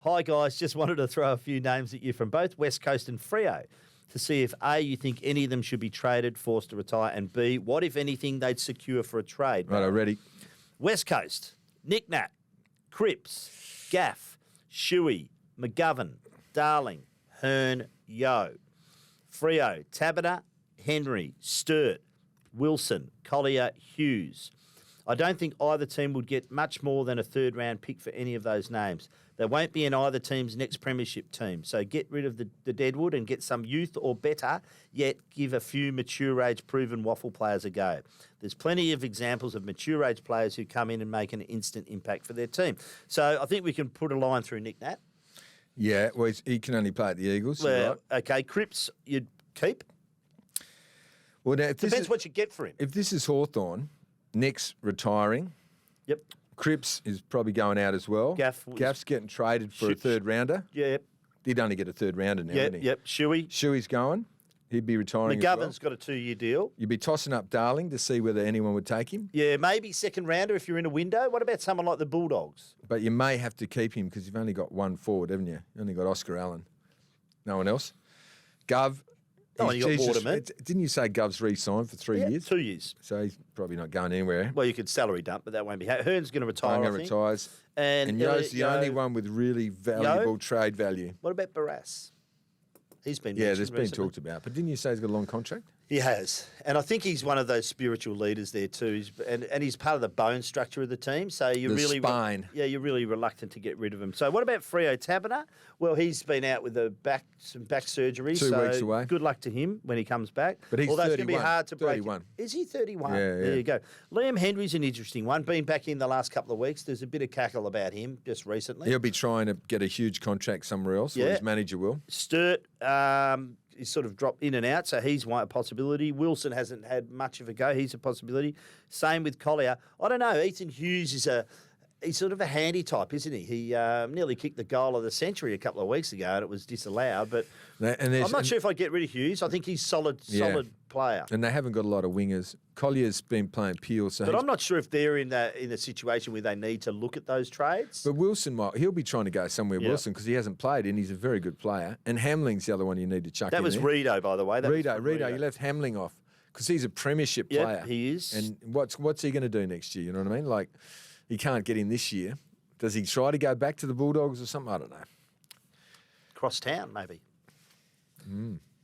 Hi, guys. Just wanted to throw a few names at you from both West Coast and Freo to see if A, you think any of them should be traded, forced to retire, and B, what, if anything, they'd secure for a trade. Right, I'm ready. West Coast, Nick Nat, Cripps, Gaff, Shuey, McGovern, Darling, Hearn, Yo. Freo, Tabata, Henry, Sturt, Wilson, Collier, Hughes. I don't think either team would get much more than a third-round pick for any of those names. They won't be in either team's next premiership team. So get rid of the deadwood and get some youth or better, yet give a few mature-age proven waffle players a go. There's plenty of examples of mature-age players who come in and make an instant impact for their team. So I think we can put a line through Nick Nat. Yeah, well, he can only play at the Eagles. Well, right? okay, Cripps, you'd keep. Well, now, if Depends what you get for him. If this is Hawthorn, Nick's retiring. Yep. Cripps is probably going out as well. Gaff's getting traded for a third rounder. Yep. He'd only get a third rounder now, wouldn't he? Yep. Shuey's going. He'd be retiring McGovern's as well. got a 2-year deal. You'd be tossing up Darling to see whether anyone would take him. Yeah, maybe second rounder if you're in a window. What about someone like the Bulldogs? But you may have to keep him because you've only got one forward, haven't you? You only got Oscar Allen. No one else. Gov. Oh, and you got Waterman. Didn't you say Gov's re-signed for 3 years? 2 years. So he's probably not going anywhere. Well, you could salary dump, but that won't be. Hearn's going to retire. Hearn retires. And Yo's the only one with really valuable trade value. What about Barras? He's been there's been talked about. But didn't you say he's got a long contract? He has. And I think he's one of those spiritual leaders there too. And he's part of the bone structure of the team. So you're spine. You're really reluctant to get rid of him. So what about Freo Tabata? Well, he's been out with some back surgery. 2 weeks away. Good luck to him when he comes back. But he's Although 31. It's going to be hard to break. 31. Is he 31? Yeah. There you go. Liam Henry's an interesting one. Been back in the last couple of weeks. There's a bit of cackle about him just recently. He'll be trying to get a huge contract somewhere else, or his manager will. Sturt, he's sort of dropped in and out, so he's one possibility. Wilson hasn't had much of a go. He's a possibility. Same with Collier. I don't know. Ethan Hughes he's sort of a handy type, isn't he? He nearly kicked the goal of the century a couple of weeks ago, and it was disallowed. But I'm not sure if I get rid of Hughes. I think he's solid player. And they haven't got a lot of wingers. Collier's been playing Peel, but I'm not sure if they're in a situation where they need to look at those trades. But Wilson he'll be trying to go somewhere, Wilson, because he hasn't played and he's a very good player. And Hamling's the other one you need to chuck in. That was Rito, by the way. Rito. You left Hamling off because he's a premiership player. He is. And what's he going to do next year? You know what I mean? Like, he can't get in this year. Does he try to go back to the Bulldogs or something? I don't know. Cross town, maybe.